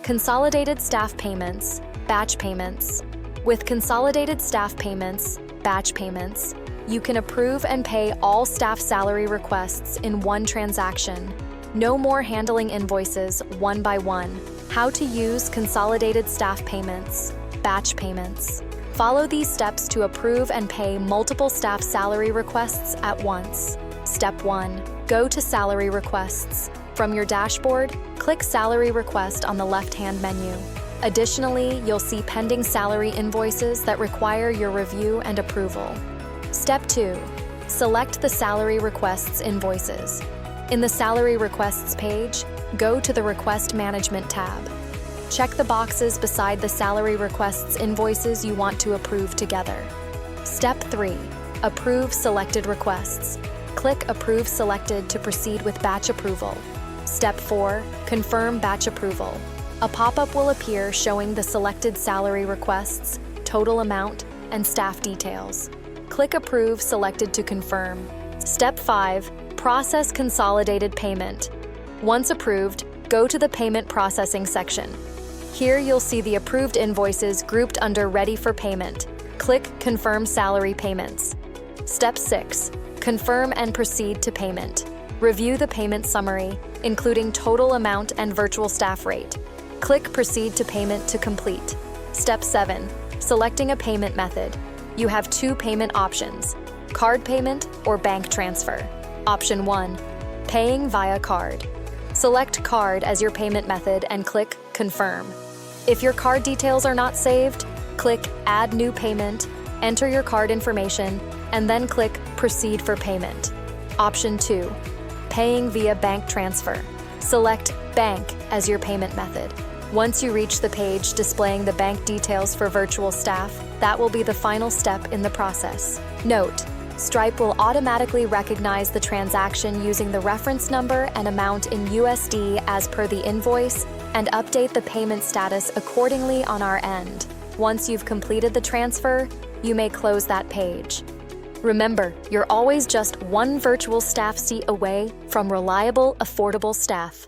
Consolidated Staff Payments, Batch Payments. With Consolidated Staff Payments, Batch Payments, you can approve and pay all staff salary requests in one transaction. No more handling invoices one by one. How to use Consolidated Staff Payments, Batch Payments. Follow these steps to approve and pay multiple staff salary requests at once. Step 1. Go to Salary Requests. From your dashboard, click Salary Request on the left-hand menu. Additionally, you'll see pending salary invoices that require your review and approval. Step 2. Select the Salary Requests invoices. In the Salary Requests page, go to the Request Management tab. Check the boxes beside the Salary Requests invoices you want to approve together. Step 3. Approve selected requests. Click Approve Selected to proceed with batch approval. Step 4. Confirm batch approval. A pop-up will appear showing the selected salary requests, total amount, and staff details. Click Approve Selected to confirm. Step 5. Process consolidated payment. Once approved, go to the Payment Processing section. Here you'll see the approved invoices grouped under Ready for Payment. Click Confirm Salary Payments. Step 6. Confirm and proceed to payment. Review the payment summary, including total amount and virtual staff rate. Click Proceed to Payment to complete. Step 7. Selecting a payment method. You have two payment options: card payment or bank transfer. Option 1. Paying via card. Select card as your payment method and click Confirm. If your card details are not saved, click Add New Payment, enter your card information, and then click Proceed for Payment. Option 2. Paying via bank transfer. Select Bank as your payment method. Once you reach the page displaying the bank details for virtual staff, that will be the final step in the process. Note: Stripe will automatically recognize the transaction using the reference number and amount in USD as per the invoice and update the payment status accordingly on our end. Once you've completed the transfer, you may close that page. Remember, you're always just one virtual staff seat away from reliable, affordable staff.